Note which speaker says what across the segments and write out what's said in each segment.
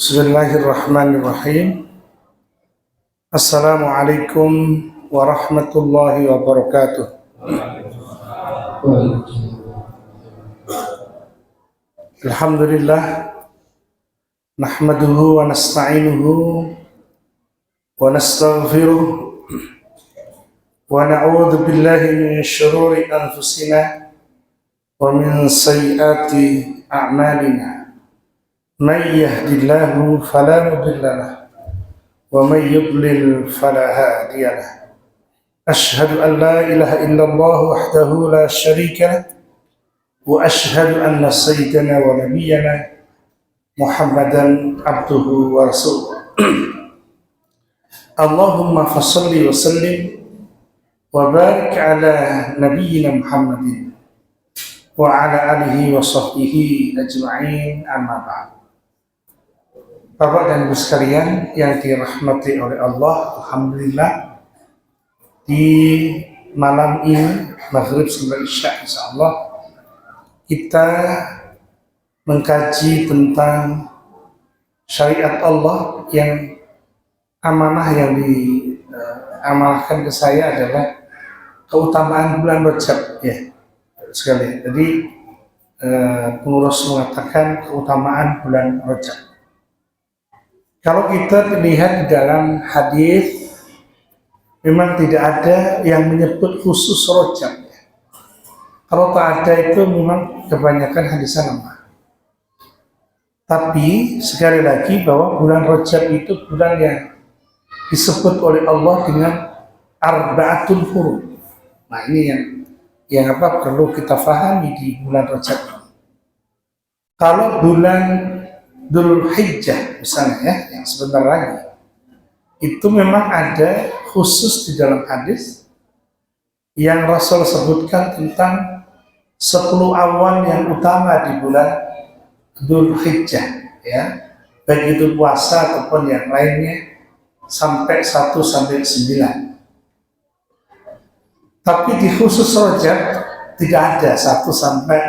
Speaker 1: Bismillahirrahmanirrahim. Assalamualaikum warahmatullahi wabarakatuh. Alhamdulillah, nahmaduhu wa nasta'inuhu wa nastaghfiruh wa na'udzu billahi min syururi anfusina wa min sayyiati a'malina. Man yahdihillahu fala mudilla lahu wa man yudlil fala hadiya lahu. Asyhadu an la ilaha illallah wahdahu la syarika lahu wa asyhadu anna sayyidana wa nabiyyana Muhammadan abduhu wa rasuluh. Allahumma fassalli wa sallim wa barik ala nabiyyina Muhammadin wa ala alihi wa sahbihi ajma'in, amma ba'd. Bapak dan Ibu sekalian yang dirahmati oleh Allah, alhamdulillah di malam ini maghrib sampai isya insyaallah kita mengkaji tentang syariat Allah yang amanah yang diamalkan ke saya adalah keutamaan bulan Rajab ya sekali. Jadi pengurus mengatakan keutamaan bulan Rajab. Kalau kita lihat di dalam hadis, memang tidak ada yang menyebut khusus Rajab. Kalau tak ada itu memang kebanyakan hadis nama. Tapi sekali lagi bahwa bulan Rajab itu bulan yang disebut oleh Allah dengan arba'atul hurum. Nah ini yang perlu kita pahami di bulan Rajab. Kalau bulan Dzul Hijjah misalnya ya, yang sebentar lagi, itu memang ada khusus di dalam hadis yang Rasul sebutkan tentang 10 awan yang utama di bulan Dzul Hijjah ya, baik itu puasa ataupun yang lainnya sampai 1 sampai 9. Tapi di khusus Rajab tidak ada 1 sampai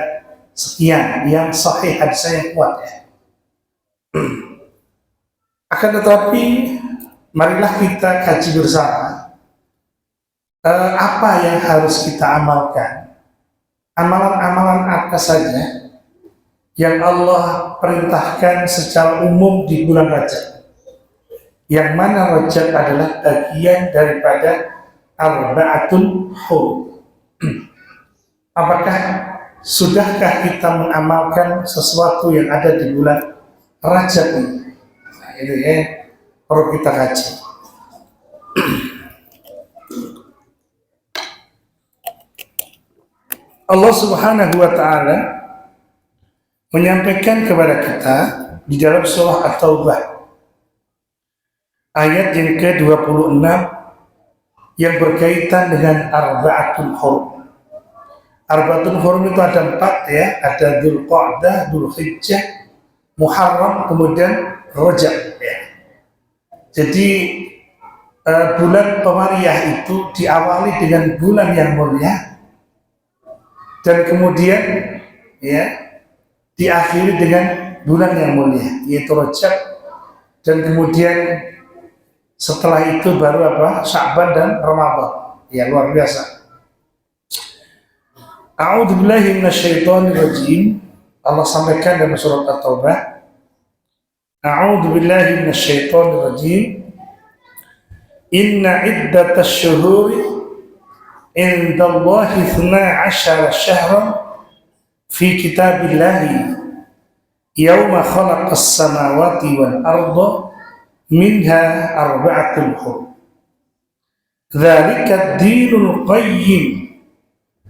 Speaker 1: sekian yang sahih hadisnya yang kuat ya. Akan tetapi marilah kita kaji bersama apa yang harus kita amalkan. Amalan-amalan apa saja yang Allah perintahkan secara umum di bulan Rajab, yang mana Rajab adalah bagian daripada arba'atul hurum. Apakah sudahkah kita mengamalkan sesuatu yang ada di bulan Rajab ini? Nah, itu ya perlu kita kaji. Allah Subhanahu wa ta'ala menyampaikan kepada kita di dalam surah At-Taubah ayat yang ke-26 yang berkaitan dengan arba'atul hurum. Arba'atul hurum itu ada 4 ya, ada Dzulqa'dah, Dzulhijjah, Muharram, kemudian Rajab ya. Jadi bulan Qamariyah itu diawali dengan bulan yang mulia dan kemudian ya diakhiri dengan bulan yang mulia yaitu Rajab, dan kemudian setelah itu baru apa? Sya'ban dan Ramadan. Ya luar biasa. A'udzubillahi minasyaitonirrajim. Allah sampaikan dalam surat At-Taubah, A'udzubillahi minasyaitonirrajim. Inna iddatasy syuhuri indallahi 12 syahran fi kitabillahi yauma khalaqas samawati wal arda minha arba'atul hurum. Dzalika ad-dinul qayyim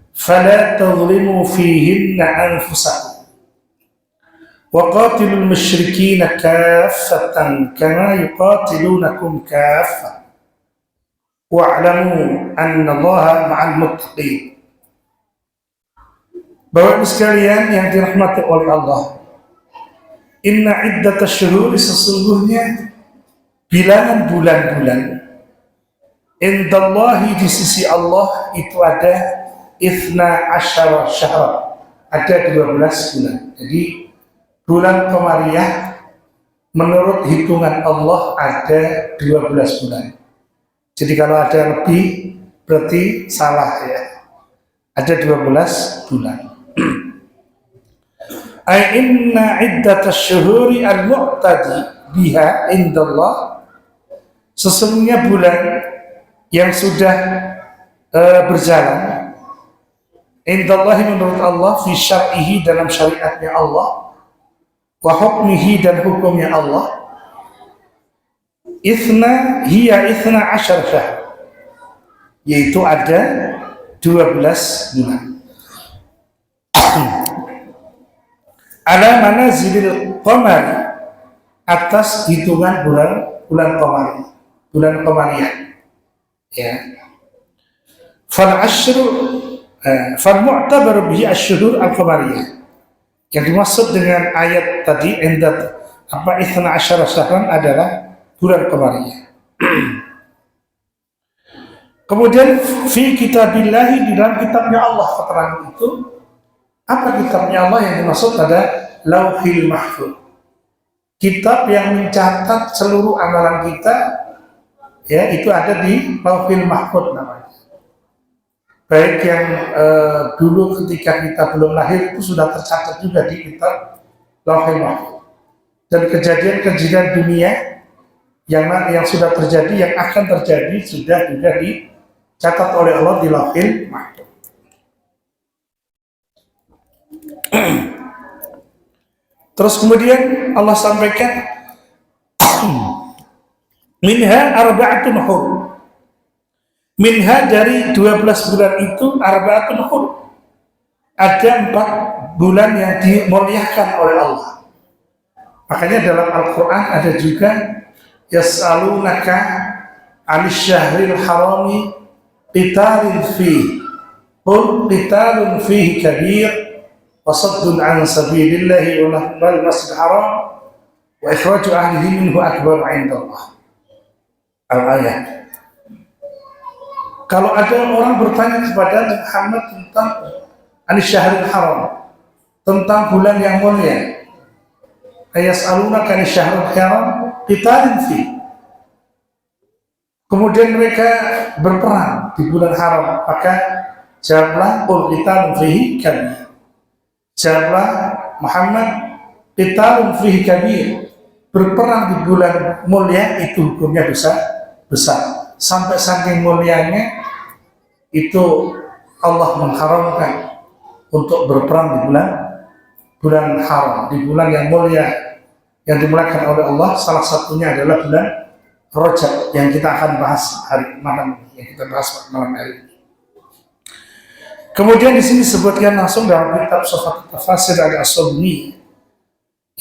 Speaker 1: fala tadhlimu fihinna anfusakum wa qatilul musyrikina kaffatan kama yuqatilunakum kaffah wa'lamu annallaha ma'al muttaqin. Bapak-Ibu sekalian yang dirahmati oleh Allah, inna iddatasy syuhuri, sesungguhnya bilangan bulan-bulan indallahi, di sisi Allah itu ada 12 syahran, ada 12 bulan. Jadi bulan Qamariyah menurut hitungan Allah ada 12 bulan. Jadi kalau ada lebih berarti salah ya. Ada 12 bulan. Ai inna iddatash syuhuri al-mu'tadi biha indallah, sesungguhnya bulan yang sudah berjalan indallah menurut Allah fi syar'ihi dalam syariatnya Allah wa hukmihi dan hukumnya Allah hiya ithna asyar syahr, yaitu ada 12 bulan. Ala manazilil qamari, atas hitungan bulan qamari, bulan qamariyah ya. Fal asyru fal mu'tabar bihi asyhur al qamariyah, yang dimaksud dengan ayat tadi endat apa ithna asyara syahran adalah bulan qamariyah. Kemudian fi kitabillahi, di dalam kitabnya Allah keterangan itu. Apa kitabnya Allah yang dimaksud pada Lauhil Mahfuz, kitab yang mencatat seluruh amalan kita ya, itu ada di Lauhil Mahfuz namanya. Baik yang dulu ketika kita belum lahir itu sudah tercatat juga di kitab Lauhil Mahfuz, dan kejadian-kejadian dunia yang sudah terjadi, yang akan terjadi sudah juga dicatat oleh Allah di Lauhil Mahfuz. Terus kemudian Allah sampaikan minha arba'atun hurum, minha dari 12 bulan itu arba'atun hurum, ada 4 bulan yang dimuliakan oleh Allah. Makanya dalam Al-Quran ada juga yas'alunaka 'anis syahril harami qitalin fihi qul qitalun fihi kabir wasaddun an sabilillahi wal masjidil haram wa ikhraju ahlihi minhu akbar 'indallah. Al-ayat. Kalau ada orang bertanya kepada Muhammad tentang Anisyahril Haram, tentang bulan yang mulia, ayas'alunaka anisyahril haram qitalin fi, kemudian mereka berperang di bulan haram, maka jawablah qul qitalun fihi kabir, jawablah Muhammad qitalun fihi kabir, berperang di bulan mulia itu hukumnya besar, sampai saking mulianya itu Allah mengharamkan untuk berperang di bulan haram, di bulan yang mulia yang dimuliakan oleh Allah. Salah satunya adalah bulan Rajab yang kita akan bahas malam hari ini. Kemudian di sini disebutkan langsung dalam kitab Shufatul Tafasir Al-Asabuni,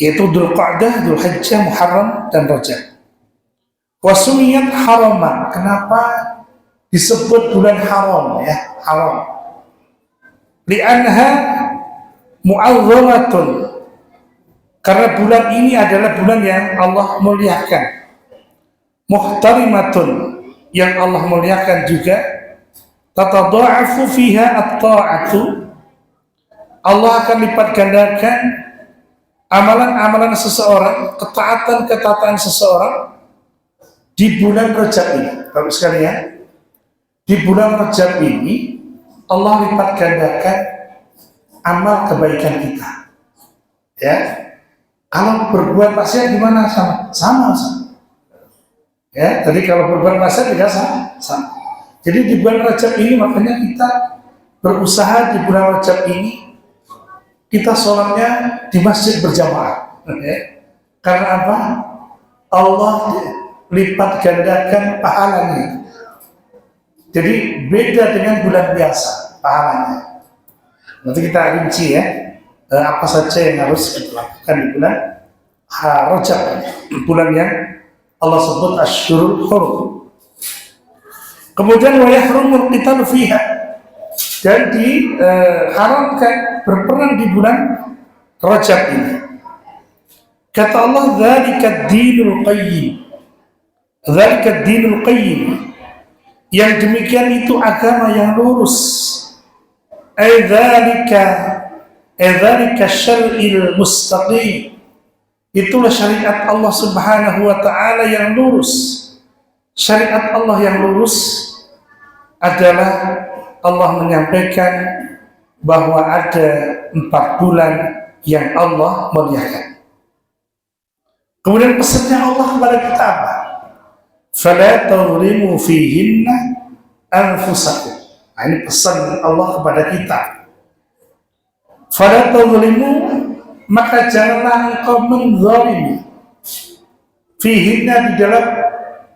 Speaker 1: yaitu Dzulqa'dah, Dzulhijjah, Muharram dan Rajab. Wasumiyat haraman, kenapa disebut bulan haram ya, haram? Li'anha mu'azzamatun, karena bulan ini adalah bulan yang Allah muliakan. Muhtarimatun, yang Allah muliakan juga. Tatadha'afu fiha at-ta'atu, Allah akan lipat gandakan amalan-amalan seseorang, ketaatan seseorang di bulan Rajab ini. Bapak sekalian, di bulan Rajab ini Allah lipat gandakan amal kebaikan kita. Ya, kalau berbuat maksiat gimana? Sama. Ya, tadi kalau berbuat maksiat juga sama. Jadi di bulan Rajab ini makanya kita berusaha di bulan Rajab ini kita sholatnya di masjid berjamaah. Ya. Karena apa? Allah lipat gandakan pahalanya. Jadi beda dengan bulan biasa pahalanya. Nanti kita rinci ya, apa saja yang harus kita lakukan di bulan Rajab, bulan yang Allah sebut Asyhurul Hurum. Kemudian wa yahrumul qitalu fiha, dan diharamkan berperang di bulan Rajab ini. Kata Allah, dzalika dinul qayyim, dzalika dinul qayyim, yang demikian itu agama yang lurus. Dzalika syar'il mustaqim, Itulah syariat Allah Subhanahu wa taala yang lurus. Syariat Allah yang lurus adalah Allah menyampaikan bahwa ada 4 bulan yang Allah muliakan. Kemudian pesannya Allah kepada kita apa? Fala tadhlimu fihinna anfusakum. Nah, ini pesan Allah kepada kita. Fala tadhlimu, maka janganlah engkau menzalimi fihinna, di dalam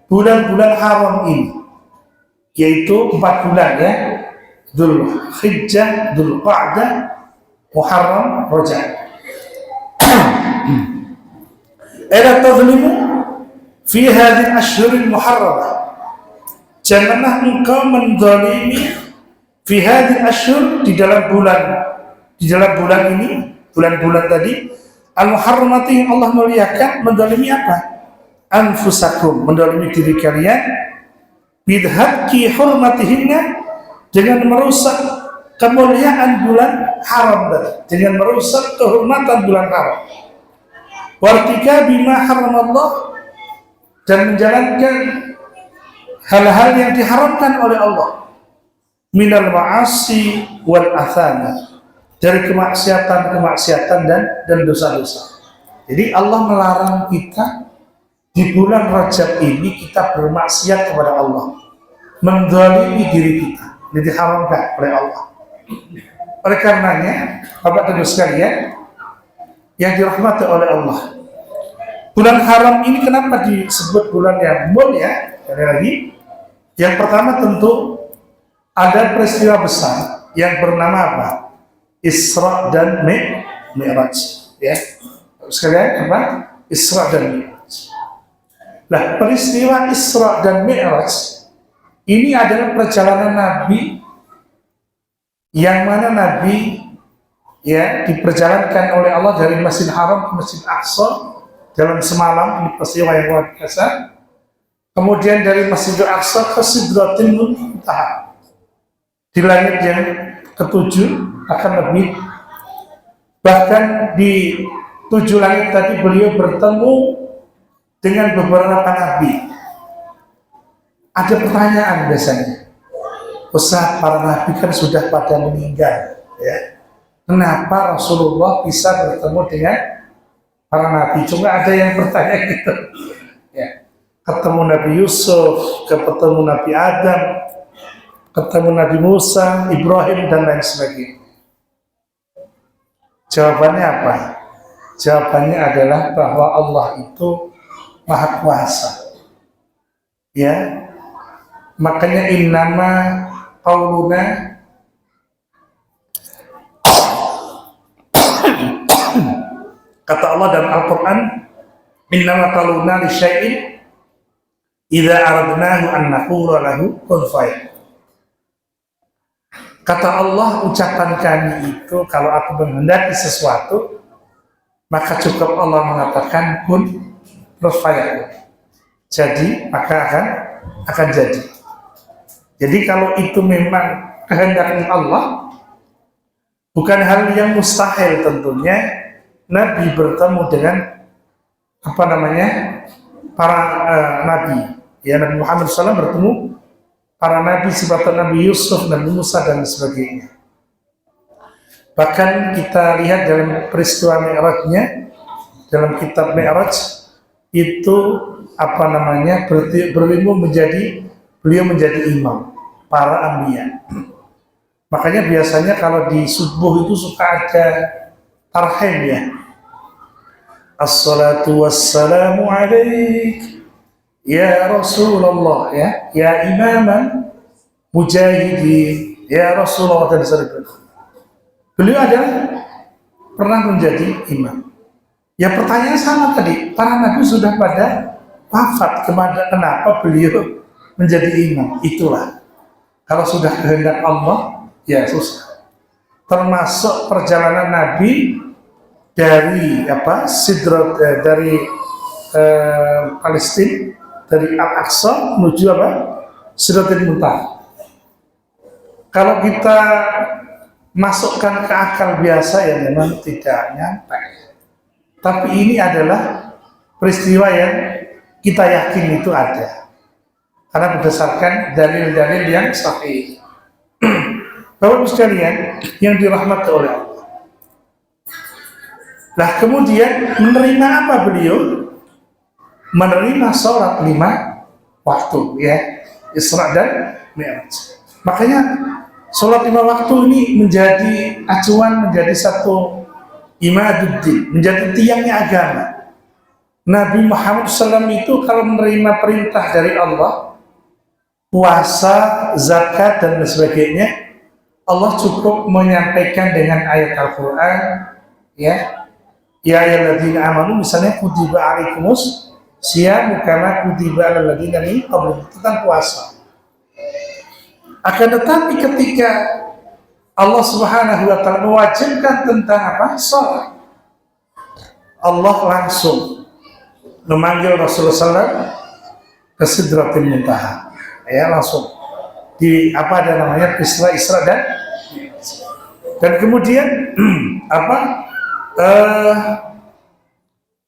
Speaker 1: bulan-bulan haram ini, yaitu 4 bulan ya, Dzulhijjah, Dzulqa'dah, Muharram, Rajab. Ela tadhlimu fi hadhihi al-ashhuril muharramah, janganlah engkau menzalimi fi hadhihi al-ashhur, di dalam bulan ini, bulan-bulan tadi al-muharramati yang Allah muliakan. Menzalimi apa? Anfusakum, menzalimi diri kalian, bidhaqi hurmatihinna, dengan merusak kemuliaan bulan haram tadi, dengan merusak kehormatan bulan haram. Wartika bima haramallah, dan menjalankan hal-hal yang diharamkan oleh Allah, minal ma'asi wal athana, dari kemaksiatan dan dosa-dosa. Jadi Allah melarang kita di bulan Rajab ini kita bermaksiat kepada Allah, menzalimi diri kita, ini diharamkan oleh Allah. Oleh karenanya, Bapak Ibu sekalian yang dirahmati oleh Allah, bulan haram ini kenapa disebut bulan yang mulia? Sekali lagi, yang pertama tentu ada peristiwa besar yang bernama apa? Isra dan Mi'raj. Ya, sekalian apa? Isra dan Mi'raj. Nah, peristiwa Isra dan Mi'raj ini adalah perjalanan Nabi, yang mana Nabi ya diperjalankan oleh Allah dari Masjid Haram ke Masjid Aqsa dalam semalam. Ini peristiwa yang luar biasa. Kemudian dari Masjid Aqsa ke Sidratil Muntaha, di langit yang ke-7 akan lebih. Bahkan di 7 langit tadi beliau bertemu dengan beberapa nabi. Ada pertanyaan biasanya, Ustaz, para nabi kan sudah pada meninggal ya, kenapa Rasulullah bisa bertemu dengan para nabi? Cuma ada yang bertanya gitu ya. Ketemu Nabi Yusuf, ketemu Nabi Adam, ketemu Nabi Musa, Ibrahim, dan lain sebagainya. Jawabannya apa? Jawabannya adalah bahwa Allah itu Maha Kuasa. Ya, makanya innama qauluna kata Allah dalam Al-Quran, innama qauluna li syai'in idza aradnahu an naqula lahu kun fayakun. Kata Allah, ucapan kami itu kalau aku menghendaki sesuatu, maka cukup Allah mengatakan kun fayakun, jadi maka akan jadi. Jadi kalau itu memang kehendak Allah, bukan hal yang mustahil tentunya Nabi bertemu dengan para nabi. Ya, Nabi Muhammad SAW bertemu para nabi seperti Nabi Yusuf, Nabi Musa, dan sebagainya. Bahkan kita lihat dalam peristiwa Mi'rajnya, dalam kitab Mi'raj itu beliau menjadi imam para anbiya. Makanya biasanya kalau di subuh itu suka ada tarhim ya. Assalatu wassalamu alaik ya Rasulullah, ya imaman mujahidin, ya Rasulullah, dan sebagainya. Beliau adalah pernah menjadi imam. Ya, pertanyaan sama tadi, para nabi sudah pada wafat, kenapa beliau menjadi imam? Itulah, kalau sudah kehendak Allah, ya susah. Termasuk perjalanan Nabi dari dari Palestina, dari Al-Aqsa menuju Sidratil Muntaha. Kalau kita masukkan ke akal biasa ya memang tidak nyampe. Tapi ini adalah peristiwa yang kita yakin itu ada. Karena berdasarkan dalil-dalil yang sahih. Bapak sekalian yang dirahmati oleh Allah. Nah kemudian menerima apa beliau? Menerima sholat 5 waktu, ya, Isra dan Mi'raj. Makanya sholat 5 waktu ini menjadi acuan, menjadi satu imaduddin, menjadi tiangnya agama. Nabi Muhammad SAW itu kalau menerima perintah dari Allah, puasa, zakat dan sebagainya, Allah cukup menyampaikan dengan ayat Al-Quran, ya ayyuhalladzina amanu, misalnya kutiba alaikumus siyam kama kutiba alal ladzina min qablikum, tentang puasa. Akan tetapi ketika Allah Subhanahu wa taala mewajibkan tentang apa? Salat, Allah langsung memanggil Rasulullah SAW ke Sidratil Muntaha, ya, langsung di apa ada namanya Isra dan kemudian apa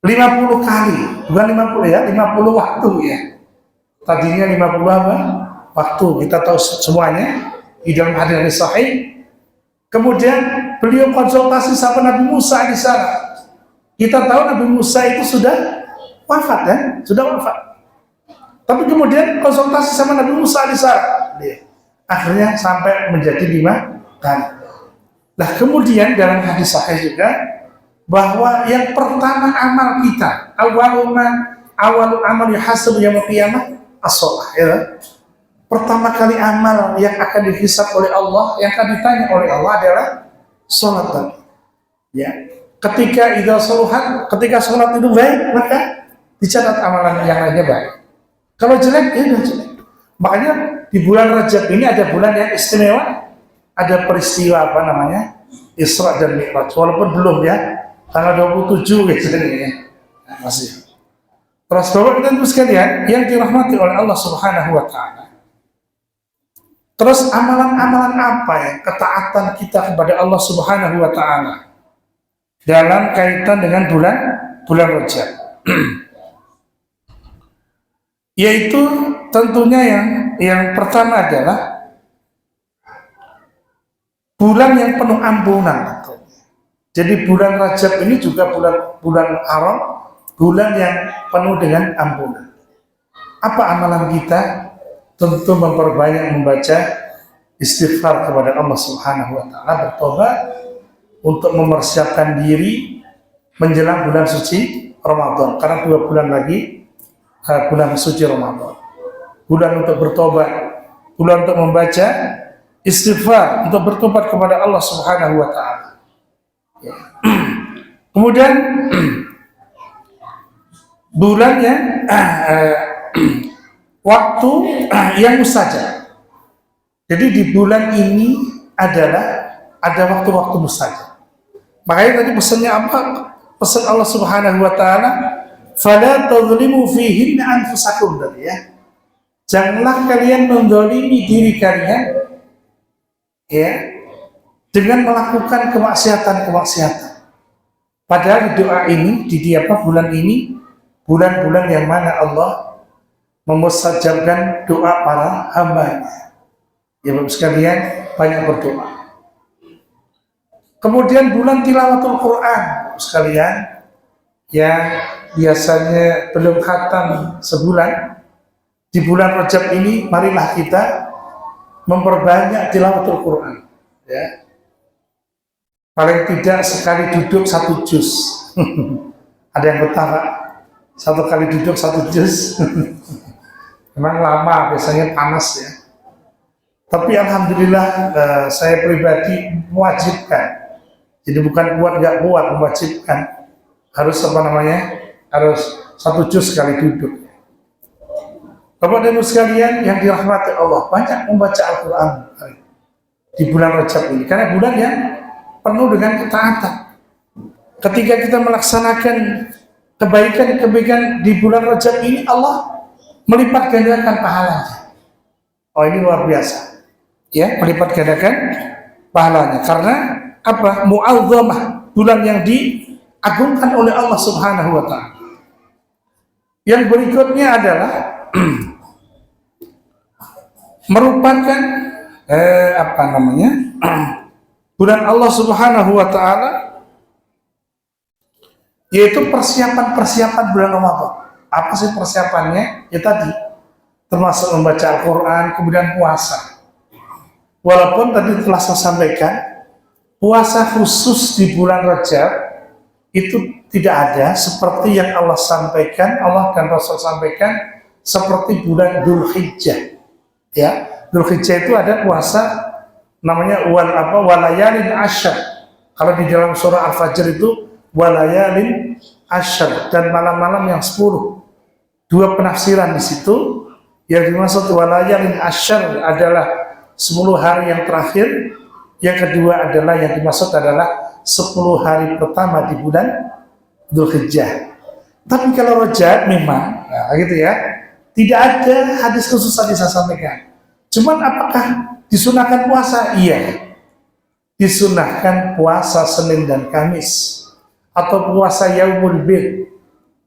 Speaker 1: 50 kali, bukan 50 ya, 50 waktu ya. Tadinya 50 apa? Waktu, kita tahu semuanya di dalam hadis sahih. Kemudian beliau konsultasi sama Nabi Musa di sana. Kita tahu Nabi Musa itu sudah wafat, kan? Sudah wafat. Tapi kemudian konsultasi sama Nabi Musa di sana. Akhirnya sampai menjadi 5 kali. Nah, kemudian dalam hadis sahih juga bahwa yang pertama amal kita, awal amal yuhasabu yaumil qiyamah as-shalah, ya. Pertama kali amal yang akan dihisab oleh Allah, yang akan ditanya oleh Allah adalah salat tadi. Ya. Ketika salat itu baik, maka dicatat amalan yang lainnya baik. Kalau jelek, ya udah jelek. Makanya di bulan Rajab ini ada bulan yang istimewa, ada peristiwa apa namanya? Isra dan Mi'raj. Walaupun belum ya, tanggal 27 biasanya ya. Nah, masih. Terus Bapak dan Ibu sekalian yang dirahmati oleh Allah Subhanahu wa taala. Terus amalan-amalan apa ya ketaatan kita kepada Allah Subhanahu wa taala dalam kaitan dengan bulan Rajab? Yaitu tentunya yang pertama adalah bulan yang penuh ampunan. Jadi bulan Rajab ini juga bulan haram, bulan yang penuh dengan ampunan. Apa amalan kita? Tentu memperbanyak membaca istighfar kepada Allah Subhanahu wa taala, bertobat untuk mempersiapkan diri menjelang bulan suci Ramadan. Karena 2 bulan lagi bulan suci Ramadan. Bulan untuk bertobat, bulan untuk membaca istighfar, untuk bertobat kepada Allah Subhanahu wa taala. Ya. Kemudian bulannya waktu yang mustajab. Jadi di bulan ini ada waktu-waktu mustajab. Makanya tadi pesannya apa? Pesan Allah Subhanahu wa taala, "Fala tadzlimu fihinna anfusakum," tadi ya. Janganlah kalian menzalimi diri kalian, ya, dengan melakukan kemaksiatan. Padahal di doa ini, di bulan ini, bulan-bulan yang mana Allah memustajabkan doa para hambanya. Ya Bapak sekalian, banyak berdoa. Kemudian bulan tilawatul Quran, Bapak sekalian, yang biasanya belum khatam sebulan, di bulan Rajab ini marilah kita memperbanyak tilawatul Quran, ya. Paling tidak sekali duduk 1 juz. Ada yang betah, 1 kali duduk 1 juz. Memang lama, biasanya panas ya. Tapi alhamdulillah saya pribadi mewajibkan. Jadi bukan kuat nggak kuat, mewajibkan. Harus harus 1 juz sekali duduk. Bapak dan Ibu sekalian yang dirahmati Allah, banyak membaca Al-Quran di bulan Rajab ini. Karena bulan yang penuh dengan ketaatan. Ketika kita melaksanakan kebaikan di bulan Rajab ini, Allah melipat gandakan pahalanya. Oh, ini luar biasa. Ya, melipat gandakan pahalanya. Karena apa? Mu'azzamah, bulan yang diagungkan oleh Allah Subhanahu wa taala. Yang berikutnya adalah merupakan bulan Allah Subhanahu wa taala, yaitu persiapan bulan Ramadan. Apa sih persiapannya? Ya tadi, termasuk membaca Al-Quran, kemudian puasa. Walaupun tadi telah saya sampaikan, puasa khusus di bulan Rajab itu tidak ada seperti yang Allah sampaikan, Allah dan Rasul sampaikan, seperti bulan Dzulhijjah. Ya, Dzulhijjah itu ada puasa namanya walayalin asyar. Kalau di dalam surah Al-Fajr itu walayalin asyar, dan malam-malam yang 10. Dua penafsiran di situ. Yang dimaksud walayalin asyar adalah 10 hari yang terakhir. Yang kedua adalah yang dimaksud adalah 10 hari pertama di bulan Dzulhijjah. Tapi kalau Rajab memang, nah gitu ya, tidak ada hadis khusus tadi saya sampaikan. Cuman apakah disunahkan puasa? Iya, disunahkan puasa Senin dan Kamis atau puasa Yaumul Bid.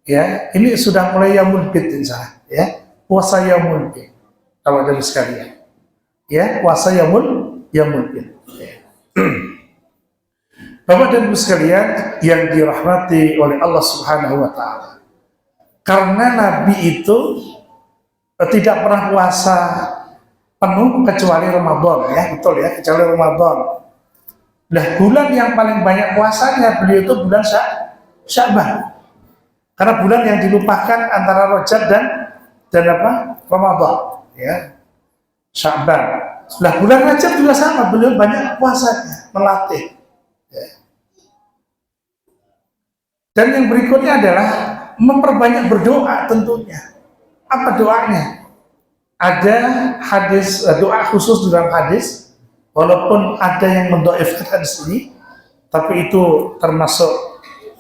Speaker 1: Ya, ini sudah mulai Yaumul Bid insya Allah, ya, puasa Yaumul Bid. Kalau dari sekalian, ya, puasa Yaumul Bid. Ya. Bapak dan Ibu sekalian yang dirahmati oleh Allah Subhanahu wa taala. Karena Nabi itu tidak pernah puasa penuh kecuali Ramadan, ya, betul ya, kecuali Ramadan. Nah, bulan yang paling banyak puasanya beliau itu bulan Sya'ban. Karena bulan yang dilupakan antara Rajab dan Ramadan, ya. Sya'ban. Nah, bulan Rajab juga sama, beliau banyak puasanya, melatih. Ya. Dan yang berikutnya adalah memperbanyak berdoa tentunya. Apa doanya? Ada hadis, doa khusus dalam hadis, walaupun ada yang mendoifkan hadis ini, tapi itu termasuk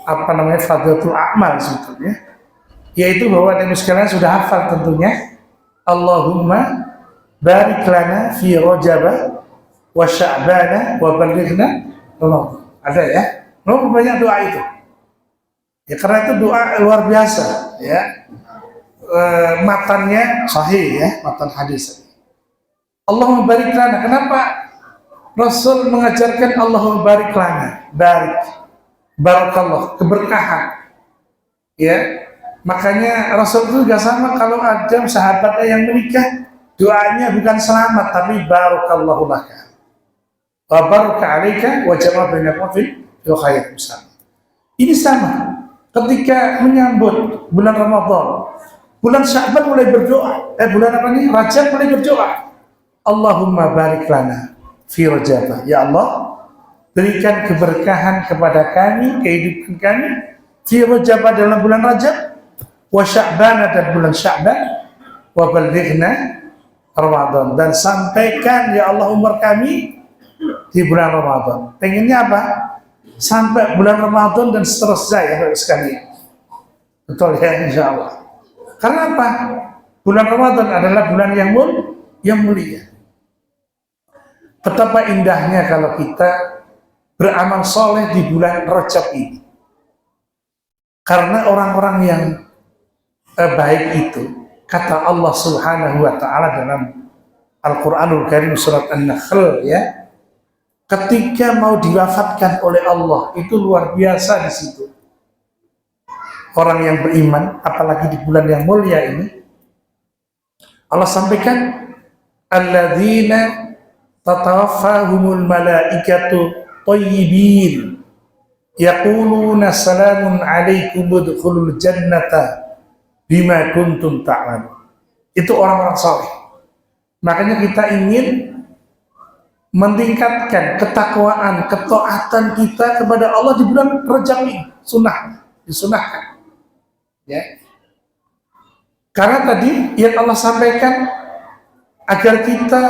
Speaker 1: fadlatul a'mal sebetulnya, yaitu bahwa Nabi sekalian sudah hafal tentunya, Allahumma barik lana fi Rajab wa Sya'bana wa balighna Ramadan. Ada ya? Banyak doa itu. Ya, karena itu doa luar biasa, ya. Matannya sahih, ya, matan hadis. Allahumma barik lana. Kenapa Rasul mengajarkan Allahumma barik lana? Barik, barakallah, keberkahan. Ya, makanya Rasul itu juga sama kalau ada sahabatnya yang menikah, doanya bukan selamat tapi barakallahu laka. Wa baraka 'alaika wa jama'a bainakum fil khair. Ini sama ketika menyambut bulan Ramadan. Bulan Sya'ban mulai berdoa. Bulan Rajab mulai berdoa. Allahumma barik lana fi Rajab. Ya Allah, berikan keberkahan kepada kami, kehidupan kami fi Rajab dalam bulan Rajab, wa Sya'ban dan bulan Sya'ban, wa balighna Ramadan, dan sampaikan ya Allah umur kami di bulan Ramadan. Pengennya apa? Sampai bulan Ramadan dan seterusnya, ya Bapak sekalian. Betul ya, insya Allah. Karena apa? Bulan Ramadan adalah bulan yang mulia. Betapa indahnya kalau kita beramal soleh di bulan Rajab ini. Karena orang-orang yang baik itu, kata Allah Subhanahu wa taala dalam Al-Qur'anul Karim surat An-Nahl, ya, ketika mau diwafatkan oleh Allah, itu luar biasa di situ. Orang yang beriman, apalagi di bulan yang mulia ini, Allah sampaikan, alladzina tatawaffahumul malaikatu thayyibin yaquluna salamun alaikum udkhulul jannata bima kuntum ta'malun. Itu orang-orang saleh. Makanya kita ingin meningkatkan ketakwaan, ketaatan kita kepada Allah di bulan Rajab ini. Disunahkan. Ya. Karena tadi yang Allah sampaikan agar kita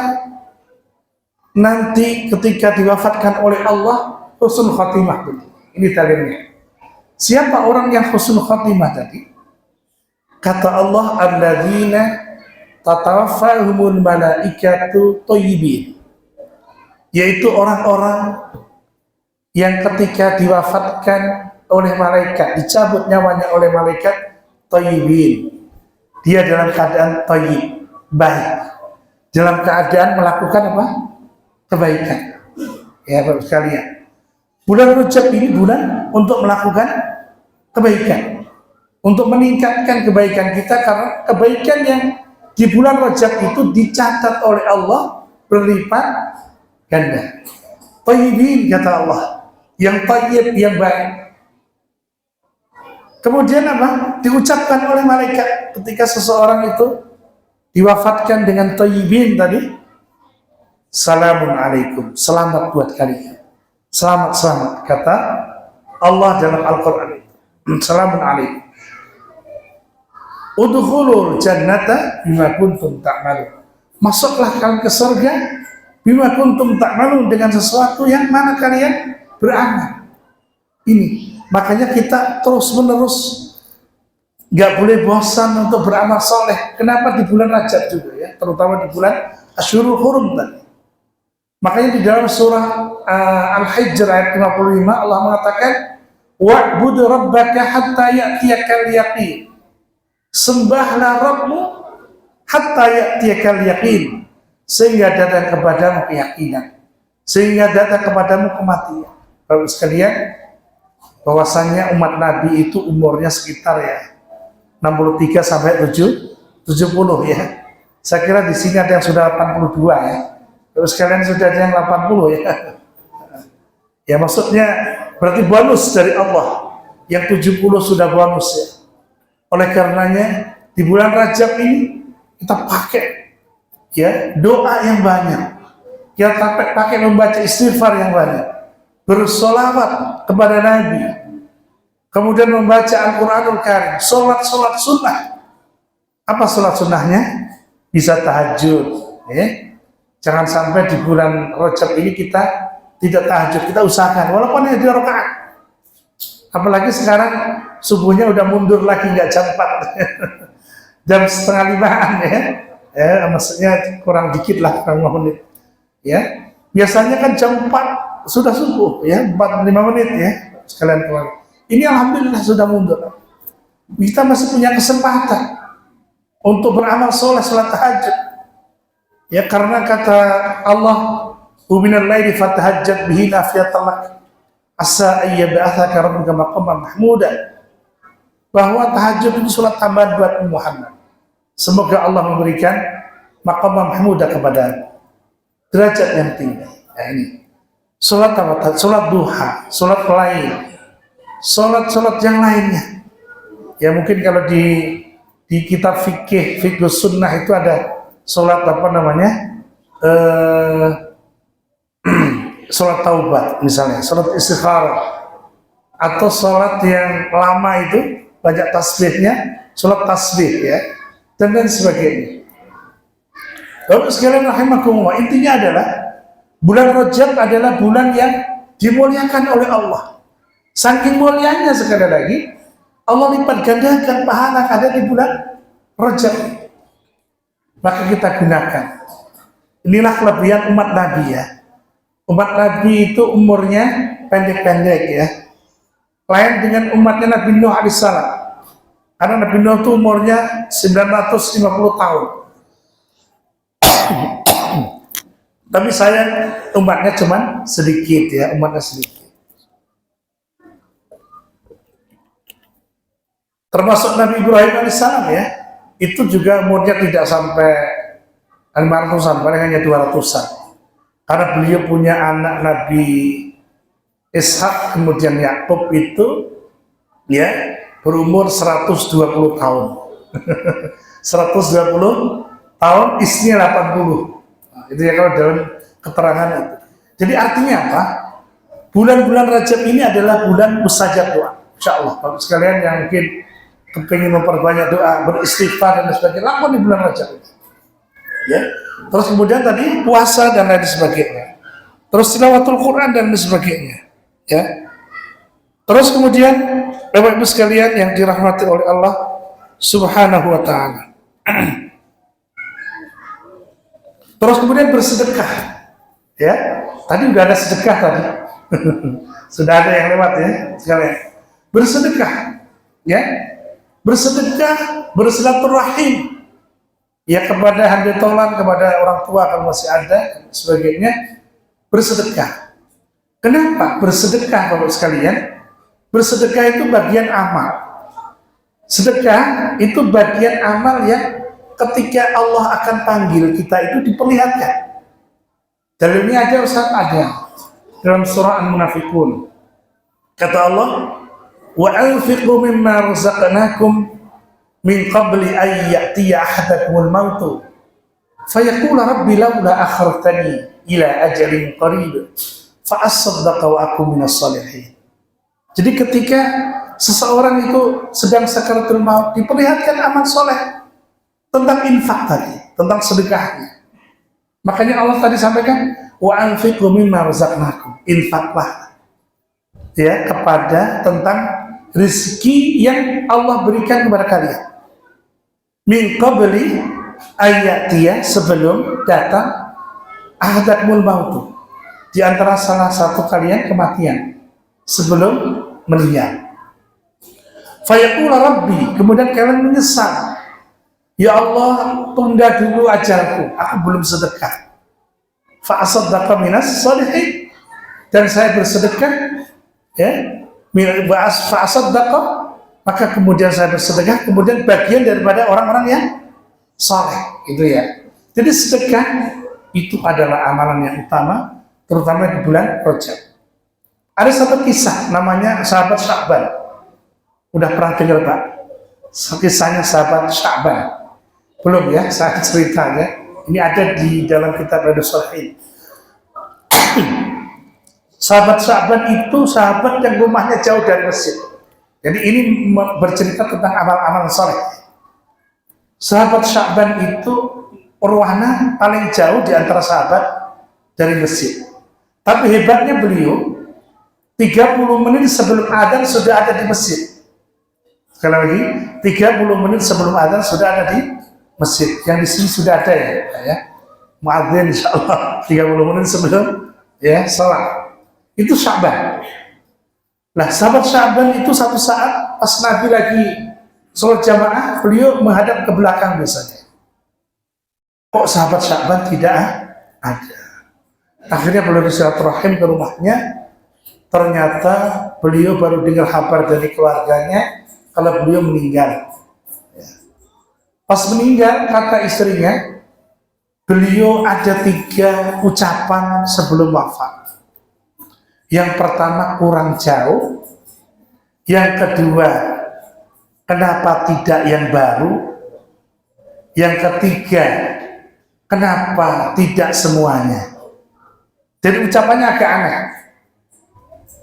Speaker 1: nanti ketika diwafatkan oleh Allah husnul khatimah. Ini dalilnya. Siapa orang yang husnul khatimah tadi? Kata Allah, alladzina tatawaffahumul malaikatu thayyibin, yaitu orang-orang yang ketika diwafatkan oleh malaikat, dicabut nyawanya oleh malaikat thayyibin. Dia dalam keadaan thayyib, baik. Dalam keadaan melakukan apa? Kebaikan. Ya, Bapak sekalian. Bulan Rajab ini bulan untuk melakukan kebaikan. Untuk meningkatkan kebaikan kita, karena kebaikan yang di bulan Rajab itu dicatat oleh Allah berlipat ganda. Thayyibin kata Allah, yang thayyib, yang baik. Kemudian apa? Diucapkan oleh malaikat ketika seseorang itu diwafatkan dengan thayyibin tadi, salamun alaikum, selamat buat kalian. Selamat kata Allah dalam Al-Quran. Salamun alaikum. Udkhulul jannata bima kuntum ta'malun. Masuklah kalian ke surga bima kuntum ta'malun, dengan sesuatu yang mana kalian beramal. Ini makanya kita terus menerus nggak boleh bosan untuk beramal soleh. Kenapa di bulan Rajab juga ya, terutama di bulan Asyurul Hurum tadi. Makanya di dalam surah Al-Hijr ayat 55 Allah mengatakan wa'bud rabbaka hatta ya'tiyakal yaqin. Sembahlah Rabbmu hatta ya'tiyakal yaqin, sehingga datang kepadamu keyakinan, sehingga datang kepadamu kematian. Bapak sekalian, bahwasannya umat Nabi itu umurnya sekitar ya 63 sampai 70 ya. Saya kira di sini ada yang sudah 82 ya. Terus kalian sudah ada yang 80 ya. Ya maksudnya berarti bonus dari Allah. Yang 70 sudah bonus ya. Oleh karenanya di bulan Rajab ini kita pakai ya doa yang banyak. Kita pakai membaca istighfar yang banyak. Bersolawat kepada Nabi. Kemudian membaca Al-Quranul Karim. Sholat sunnah. Apa sholat sunnahnya? Bisa tahajud ya. Jangan sampai di bulan Rajab ini kita tidak tahajud, kita usahakan walaupun hanya 2 rakaat. Apalagi sekarang subuhnya udah mundur lagi, nggak jam 4 jam setengah 5-an ya, maksudnya kurang dikit lah, kurang 5 menit ya. Biasanya kan jam 4 sudah subuh ya, 4-5 menit ya sekalian keluar. Ini alhamdulillah sudah mundur. Kita masih punya kesempatan untuk beramal soleh, salat tahajud ya, karena kata Allah minal laili fatahajjat bihi nafilatan lak asa ayyab'atsaka rabbuka maqaman mahmuda, bahwa tahajud itu salat tambahan buat Muhammad, semoga Allah memberikan maqaman mahmuda kepada derajat yang tinggi. Nah ini salat apa? Salat duha, salat lain, salat yang lainnya ya. Mungkin kalau di kitab fikih sunnah itu ada salat apa namanya, sholat taubat misalnya, sholat istikharah, atau sholat yang lama itu banyak tasbihnya, sholat tasbih ya, dan lain sebagainya. Lalu sekalian rahimakumullah, intinya adalah bulan Rajab adalah bulan yang dimuliakan oleh Allah. Saking mulianya sekali lagi Allah lipat gandakan pahala ada di bulan Rajab, maka kita gunakan. Inilah kelebihan umat Nabi ya. Umat Nabi itu umurnya pendek-pendek ya. Lain dengan umatnya Nabi Nuh alaihissalam. Karena Nabi Nuh itu umurnya 950 tahun. Tapi saya umatnya cuman sedikit ya, umatnya sedikit. Termasuk Nabi Ibrahim alaihissalam ya. Itu juga umurnya tidak sampai 500-an, paling hanya 200-an. Karena beliau punya anak Nabi Ishak, kemudian Yakub itu ya berumur 120 tahun. 120 tahun, istrinya 80. Nah, itu ya kalau dalam keterangan itu. Jadi artinya apa? Bulan-bulan Rajab ini adalah bulan mustajab doa. Insya Allah, Bapak sekalian yang mungkin kepingin memperbanyak doa, beristighfar dan sebagainya, lakukan di bulan Rajab ini. Ya. Terus kemudian tadi puasa dan lain sebagainya. Terus tilawatul Quran dan lain sebagainya. Ya. Terus kemudian Bapak Ibu sekalian yang dirahmati oleh Allah Subhanahu wa taala. Terus kemudian bersedekah. Ya. Tadi udah ada sedekah tadi. Sudah ada yang lewat ya sekalian. bersedekah, ya, bersedekah, bersilaturahim, ya kepada handetolan, kepada orang tua kalau masih ada, dan sebagainya, bersedekah. Kenapa bersedekah, Bapak sekalian? Bersedekah itu bagian amal. Sedekah itu bagian amal yang ketika Allah akan panggil kita itu diperlihatkan. Dalilnya ada, Ustaz, ada dalam surah Al-Munafiqun. Kata Allah, wa anfiqu mimma razaqnakum min qabli an ya'tiya ahadakumul mautu fayaqula rabbi laula akhartani ila ajalin qarib fa asaddaqa wa akum minas shalihin. Jadi ketika seseorang itu sedang sakaratul maut, diperlihatkan amal soleh tentang infak tadi, tentang sedekahnya. Makanya Allah tadi sampaikan, wa anfiqu mimma razaqnakum, infaklah, ya, kepada tentang rezeki yang Allah berikan kepada kalian. Min qabli ayatiya, sebelum datang ahadakumul mautu, di antara salah satu kalian kematian, sebelum meninggal. Fayaqula rabbi, kemudian kalian menyesal, ya Allah, tunda dulu ajalku, aku belum sedekah. Fa asaddaqa minas shalihin, dan saya bersedekah, ya, fa asaddaqa, maka kemudian saya bersedekah, kemudian bagian daripada orang-orang yang saleh, gitu ya. Jadi sedekah itu adalah amalan yang utama, terutama di bulan Rajab. Ada satu kisah namanya sahabat Sya'ban. Udah pernah dengar, Pak? Kisahnya sahabat Sya'ban? Belum ya, saya ceritanya. Ini ada di dalam kitab Riyadhus Shalihin. Sahabat Sya'ban itu sahabat yang rumahnya jauh dari masjid. Jadi ini bercerita tentang amal-amal soleh. Sahabat Sya'ban itu rumahnya paling jauh di antara sahabat dari masjid. Tapi hebatnya beliau 30 menit sebelum adzan sudah ada di masjid. Sekali lagi, 30 menit sebelum adzan sudah ada di masjid. Yang di sini sudah ada ya. Muadzin insyaallah 30 menit sebelum ya salat. Itu Sya'ban. Nah, sahabat Sya'ban itu satu saat pas Nabi lagi sholat jamaah, beliau menghadap ke belakang biasanya. Kok sahabat Sya'ban tidak ada? Akhirnya beliau bersilaturahim ke rumahnya. Ternyata beliau baru dengar kabar dari keluarganya kalau beliau meninggal. Pas meninggal, kata istrinya, beliau ada 3 ucapan sebelum wafat. Yang pertama, kurang jauh. Yang kedua, kenapa tidak yang baru? Yang ketiga, kenapa tidak semuanya? Jadi ucapannya agak aneh.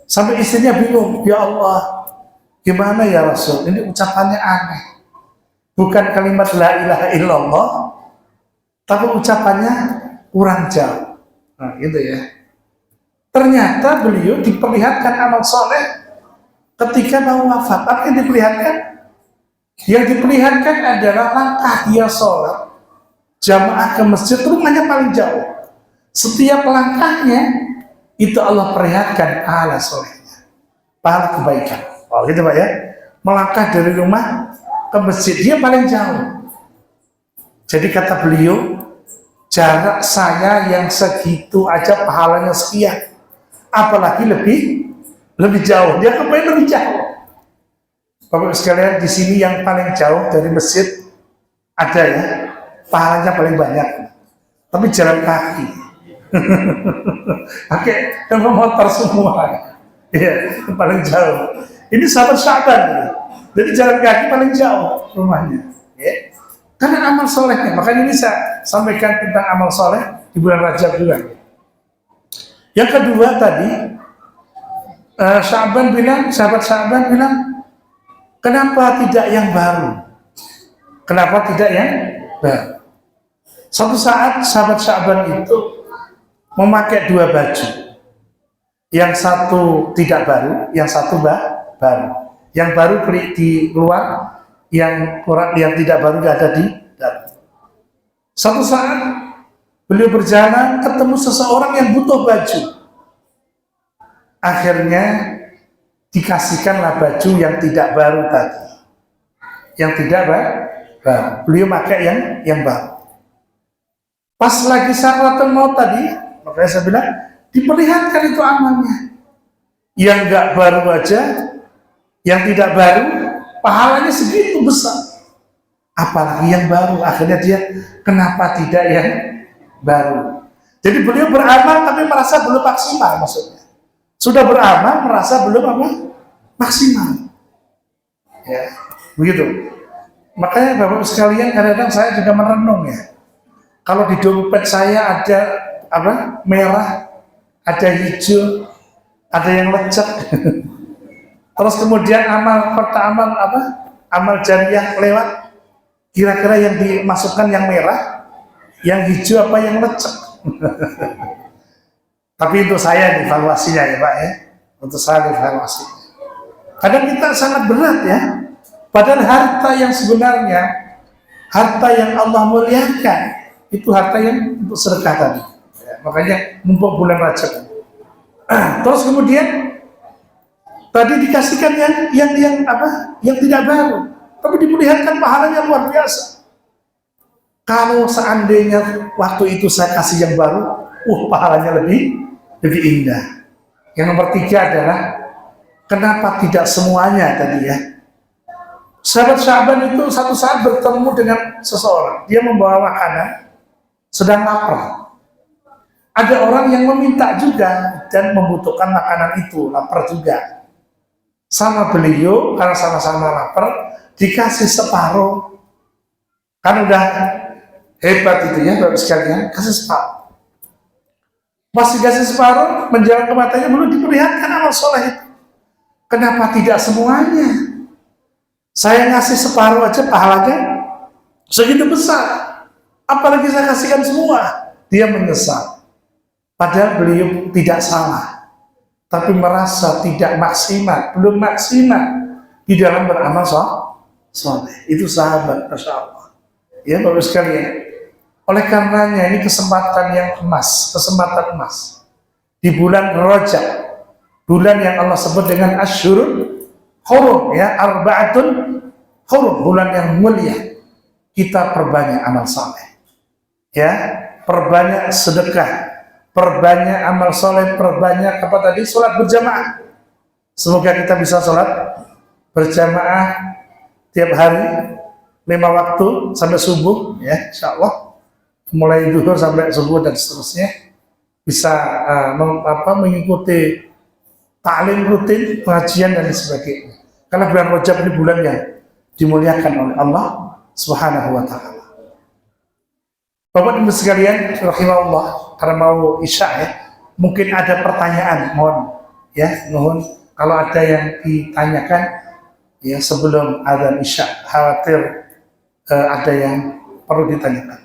Speaker 1: Sampai istrinya bingung, ya Allah, gimana ya Rasul? Ini ucapannya aneh. Bukan kalimat la ilaha illallah, tapi ucapannya kurang jauh. Nah, gitu ya. Ternyata beliau diperlihatkan amal soleh ketika mau wafat. Apa yang diperlihatkan? Yang diperlihatkan adalah langkah dia sholat jamaah ke masjid, rumahnya paling jauh. Setiap langkahnya itu Allah perlihatkan pahala solehnya, pahala kebaikan. Oh gitu Pak ya. Melangkah dari rumah ke masjid, dia paling jauh. Jadi kata beliau, jarak saya yang segitu aja pahalanya sekian, apalagi lebih jauh. Dia kepengen lebih jauh. Bapak sekalian, di sini yang paling jauh dari masjid ada ya, pahalanya paling banyak, tapi jalan kaki. Pakai motor semua, ya, paling jauh. Ini sahabat Sya'ban, jadi jalan kaki paling jauh rumahnya, ya. Karena amal solehnya. Makanya ini saya sampaikan tentang amal soleh di bulan Rajab juga. Yang kedua tadi, sahabat Sya'ban bilang, kenapa tidak yang baru? Kenapa tidak yang baru? Suatu saat sahabat Sya'ban itu memakai 2 baju. Yang satu tidak baru, yang satu baru. Yang baru di luar, yang tidak baru ada di dalam. Suatu saat beliau berjalan, ketemu seseorang yang butuh baju. Akhirnya dikasihkanlah baju yang tidak baru tadi, yang tidak baru. Beliau pakai yang baru. Pas lagi sakaratul maut tadi, makanya saya bilang diperlihatkan itu amalnya. Yang nggak baru aja, yang tidak baru, pahalanya segitu besar. Apalagi yang baru, akhirnya dia kenapa tidak yang baru? Jadi beliau beramal tapi merasa belum maksimal, maksudnya. Sudah beramal merasa belum apa? Maksimal. Ya, begitu. Makanya Bapak sekalian, kadang-kadang saya juga merenung ya. Kalau di dompet saya ada apa? Merah, ada hijau, ada yang lecek. Terus kemudian amal jariah lewat. Kira-kira yang dimasukkan yang merah, yang hijau apa yang lecek? Tapi untuk saya evaluasinya ya Pak ya. Untuk saya evaluasi. Kadang kita sangat berat ya. Padahal harta yang sebenarnya, harta yang Allah muliakan, itu harta yang untuk sedekah tadi. Ya, makanya mumpung bulan Rajab. Terus kemudian tadi dikasihkan yang apa? Yang tidak baru, tapi diperlihatkan pahalanya luar biasa. Kalau seandainya waktu itu saya kasih yang baru, pahalanya lebih indah. Yang nomor 3 adalah kenapa tidak semuanya tadi ya? Sahabat Sya'ban itu satu saat bertemu dengan seseorang, dia membawa makanan, sedang lapar. Ada orang yang meminta juga dan membutuhkan makanan itu, lapar juga. Sama beliau, karena sama-sama lapar, dikasih separuh. Kan udah hebat itu ya, Bapak sekalian, kasih separuh. Pas dikasih separuh, menjelang kematiannya belum diperlihatkan amal soleh itu. Kenapa tidak semuanya? Saya ngasih separuh aja pahalanya segitu besar. Apalagi saya kasihkan semua. Dia menyesal. Padahal beliau tidak salah. Tapi merasa tidak maksimal. Belum maksimal di dalam beramal soleh. Itu sahabat, Masya Allah. Ya Bapak sekalian. Oleh karenanya ini kesempatan yang emas. Kesempatan emas. Di bulan Rajab. Bulan yang Allah sebut dengan Asyurul Hurum ya, arba'atun hurum, bulan yang mulia. Kita perbanyak amal saleh. Ya, perbanyak sedekah, perbanyak amal saleh, perbanyak apa tadi? Salat berjamaah. Semoga kita bisa salat berjamaah tiap hari 5 waktu sampai subuh ya, insyaallah. Mulai zuhur sampai subuh dan seterusnya. Bisa mengikuti ta'lim rutin, pengajian dan sebagainya. Karena bulan Rajab ini bulan yang dimuliakan oleh Allah Subhanahu wa ta'ala. Bapak Ibu sekalian, rahimahullah, karena mau isya ya, mungkin ada pertanyaan, mohon kalau ada yang ditanyakan ya sebelum adzan isya, khawatir ada yang perlu ditanyakan.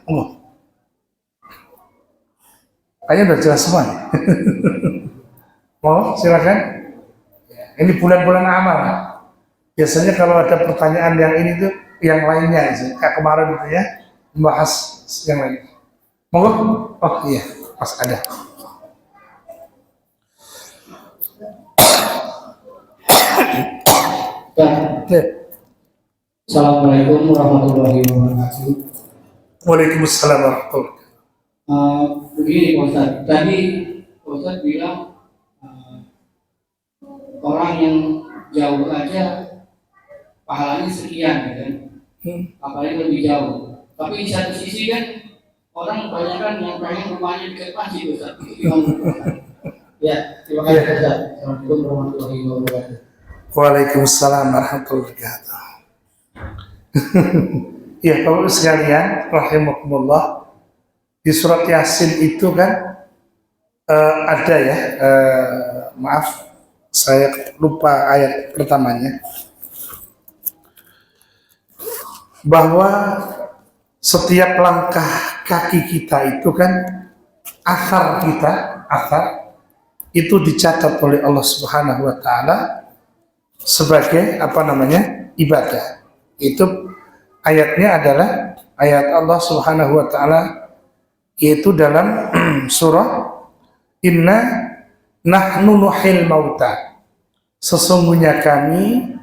Speaker 1: Kayaknya udah jelas semua. Silakan. Ini bulan-bulan amal. Biasanya kalau ada pertanyaan yang ini tuh yang lainnya sih, kayak kemarin itu ya, membahas yang lain. Monggo. Oh iya, pas ada.
Speaker 2: Assalamualaikum warahmatullahi wabarakatuh.
Speaker 1: Waalaikumsalam warahmatullahi wabarakatuh.
Speaker 2: Begini Pak Ustaz, tadi Pak Ustaz bilang orang yang jauh aja pahalanya sekian ya kan, apalagi lebih jauh. Tapi di satu sisi kan orang kebanyakan yang pengen rumahnya dekat masjid Ustaz. Ya, terima kasih Ustaz. Assalamualaikum warahmatullahi wabarakatuh.
Speaker 1: Waalaikumsalam warahmatullahi wabarakatuh. Ya, Bapak sekalian, rahimakumullah, di surat Yasin itu kan ada ya, maaf saya lupa ayat pertamanya, bahwa setiap langkah kaki kita itu kan athar itu dicatat oleh Allah Subhanahu wa taala sebagai ibadah. Itu ayatnya adalah ayat Allah Subhanahu wa taala, yaitu dalam surah Inna nahnu nuhil mauta. sesungguhnya kami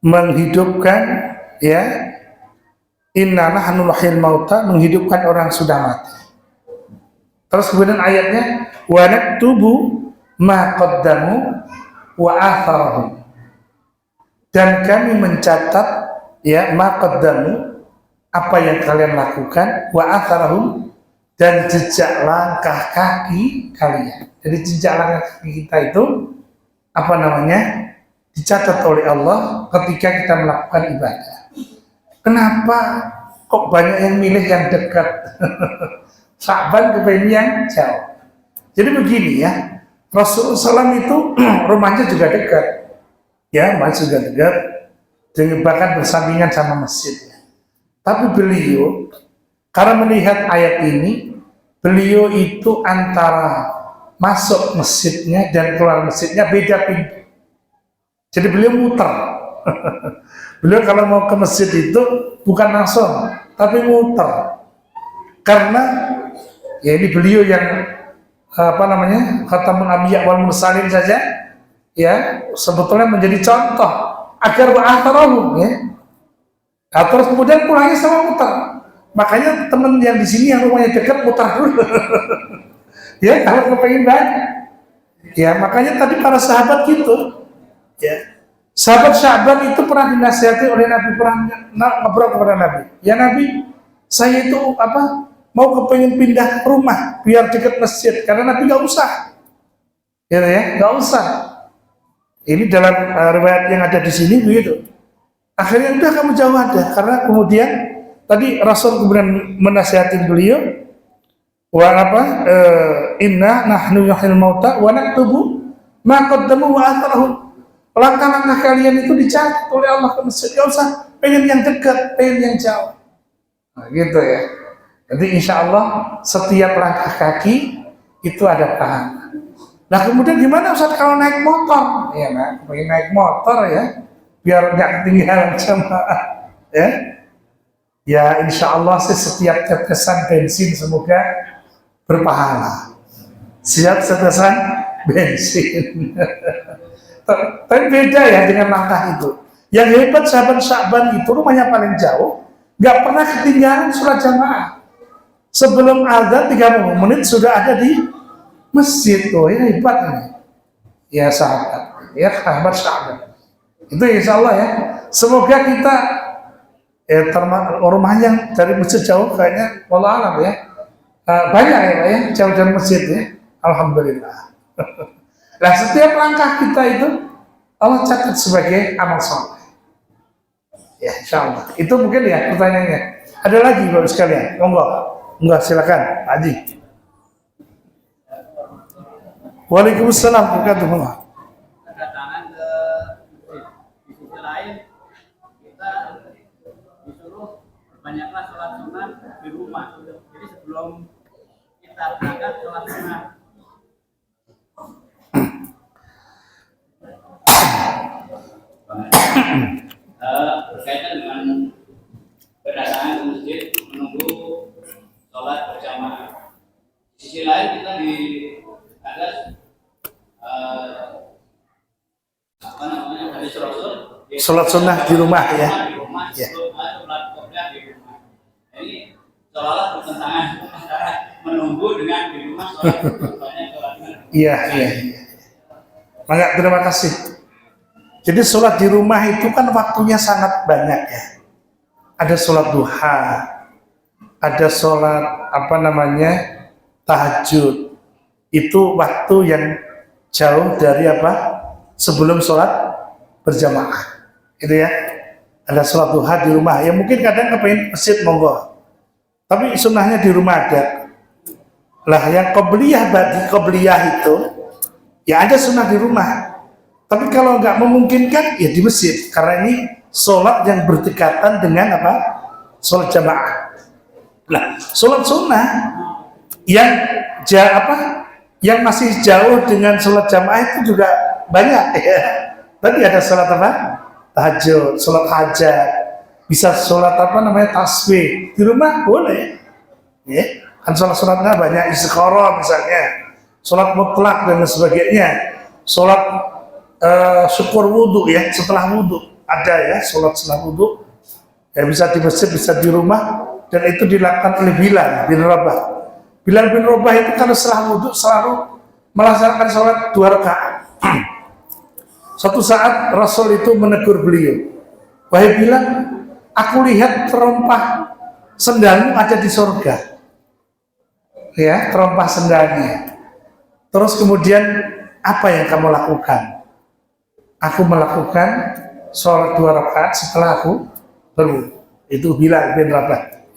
Speaker 1: menghidupkan, ya, inna nahnu nuhyil mauta, menghidupkan orang sudah mati. Terus kemudian ayatnya wa naktubu ma qaddamu wa atharahum, dan kami mencatat, ya, ma qaddamu, apa yang kalian lakukan, wa atharahum, dan jejak langkah kaki kalian. Jadi jejak langkah kaki kita itu apa namanya, dicatat oleh Allah ketika kita melakukan ibadah. Kenapa kok banyak yang milih yang dekat? Sya'ban kepengen yang jauh. Jadi begini ya, Rasulullah SAW itu rumahnya juga dekat, ya, masih juga dekat, dan bahkan bersampingan sama masjid. Tapi beliau, karena melihat ayat ini, beliau itu antara masuk masjidnya dan keluar masjidnya beda pintu. Jadi beliau muter. Beliau kalau mau ke masjid itu bukan langsung, tapi muter. Karena ya ini beliau yang apa namanya, Khatamun Anbiya wal Mursalin saja, ya, sebetulnya menjadi contoh agar wa'atharahum, ya. Nah, terus kemudian pulangnya sama muter. Makanya teman yang di sini yang rumahnya dekat muter dulu. Ya, kalau kepengen banyak. Ya, makanya tadi para sahabat gitu. Ya. Sahabat Sya'ban itu pernah dinasihati oleh Nabi, pernah ngobrol kepada Nabi. Ya Nabi, saya itu apa, mau kepengen pindah rumah biar dekat masjid, karena Nabi nggak usah. Ya, nggak usah. Ini dalam riwayat yang ada di sini begitu. Akhirnya udah kamu jauh ada, karena kemudian tadi Rasul kemudian menasihati beliau, wa apa, inna nahnu nuhyil mauta wa naktubu ma qaddamu wa atharahum. Langkah-langkah kalian itu dicatat oleh Allah ke masjid. Gak usah pengen yang dekat, pengen yang jauh. Nah, gitu ya. Jadi insya Allah setiap langkah kaki itu ada pahala. Nah kemudian gimana Ustaz kalau naik motor? Ya, nah, pengen naik motor ya, biar nggak ketinggalan jamaah. Ya, ya insya Allah sih setiap tetesan bensin semoga berpahala. Siap tetesan bensin. Tapi beda ya dengan langkah itu. Yang hebat sahabat Sya'ban itu rumahnya paling jauh, nggak pernah ketinggalan sholat jamaah. Sebelum azan 30 menit sudah ada di masjid. Oh ya hebat ini. Ya sahabat, ya sahabat Sya'ban. Itu insya Allah ya. Semoga kita rumah yang dari masjid jauh kayaknya, wallah alam ya, banyak ya Pak ya, jauh dari masjid ya. Alhamdulillah. Nah setiap langkah kita itu Allah catat sebagai amal soleh. Ya insya Allah. Itu mungkin ya pertanyaannya. Ada lagi Bapak sekalian? Monggo. Enggak, silakan Pak Haji. Waalaikumsalam warahmatullahi wabarakatuh.
Speaker 3: Kedatangan ke di sisi lain kita disuruh banyaklah sholat sunat di rumah. Jadi sebelum kita berangkat sholat sunat.
Speaker 2: Berkaitan dengan kedatangan ke masjid menunggu sholat berjamaah. Di sisi lain kita ada apa namanya, hadis Rasul
Speaker 1: Sholat sunnah di rumah ya.
Speaker 2: Di rumah,
Speaker 1: Ya.
Speaker 2: sholat qobliyah di rumah. Ini seolah-olah bertentangan antara menunggu dengan di rumah sholat sholatnya.
Speaker 1: Iya. Maka terima kasih. Jadi sholat di rumah itu kan waktunya sangat banyak ya. Ada sholat duha, ada sholat apa namanya, tahajud. Itu waktu yang jauh dari apa, sebelum sholat berjamaah. Itu ya. Ada sholat duha di rumah. Ya mungkin kadang kepengen masjid monggo. Tapi sunnahnya di rumah ada. Lah yang qobliyah, bagi qobliyah itu ya ada sunnah di rumah. Tapi kalau nggak memungkinkan ya di masjid, karena ini sholat yang berdekatan dengan apa? Sholat jamaah. Nah, sholat sunnah yang yang masih jauh dengan sholat jamaah itu juga banyak ya. Tadi ada sholat apa? Tahajud, sholat hajat, bisa sholat apa namanya, tasbih di rumah boleh. Ya, kan sholat-sholatnya banyak, istikharah misalnya, sholat mutlak dan sebagainya, sholat syukur wudhu ya, setelah wudhu ada ya, sholat setelah wudhu ya, bisa di masjid, bisa di rumah, dan itu dilakukan oleh Bilal bin Rabah. Bilal bin Rabah itu kalau setelah wudhu selalu melaksanakan sholat 2 rakaat. Suatu saat Rasul itu menegur beliau, wahai Bilal, aku lihat terompah sendalmu ada di surga. Ya, terompah sendalnya. Terus kemudian apa yang kamu lakukan? Aku melakukan sholat 2 rakaat setelah aku berwudu. Itu Bilal bin Rabah.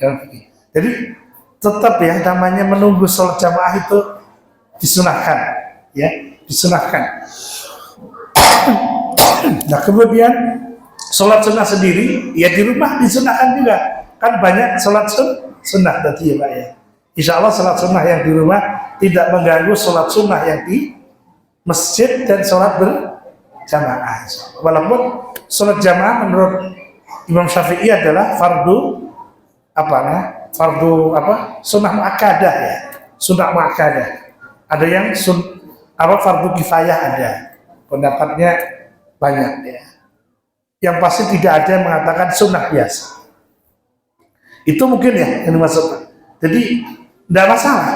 Speaker 1: Jadi tetap ya, namanya menunggu sholat jamaah itu disunahkan, ya, disunahkan. Nah kemudian sholat sunnah sendiri, ya di rumah disunahkan juga. Kan banyak sholat sunnah tadi ya Pak ya. Insya Allah sholat sunnah yang di rumah tidak mengganggu sholat sunnah yang di masjid dan sholat berjamaah. Walaupun sholat jamaah menurut Imam Syafi'i adalah fardu sunnah muakkadah ya, sunnah muakkadah. Ada yang fardu kifayah ada, pendapatnya banyak ya. Yang pasti tidak ada yang mengatakan sunnah biasa. Itu mungkin ya yang dimaksud. Jadi tidak masalah.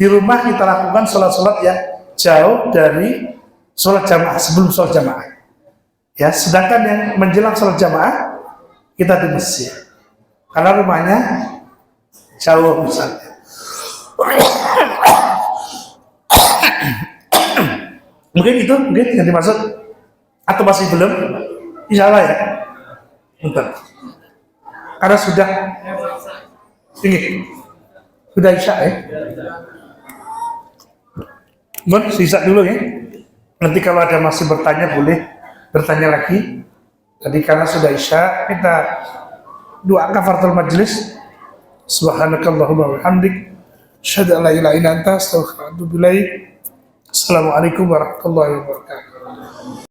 Speaker 1: Di rumah kita lakukan sholat-sholat yang jauh dari sholat jamaah, sebelum sholat jamaah. Ya, sedangkan yang menjelang sholat jamaah kita di masjid. Karena rumahnya jauh misalnya. Mungkin itu yang dimaksud atau masih belum? Insya Allah ya. Bentar. Karena sudah ini sudah isya ya. Mohon sisa dulu ya. Nanti kalau ada masih bertanya boleh bertanya lagi. Tadi karena sudah isya kita doa kafaratul majlis. Subhanakallahumma wa bihamdik, asyhadu an la ilaha illa anta, astaghfiruka wa atubu ilaik. Assalamualaikum warahmatullahi wabarakatuh.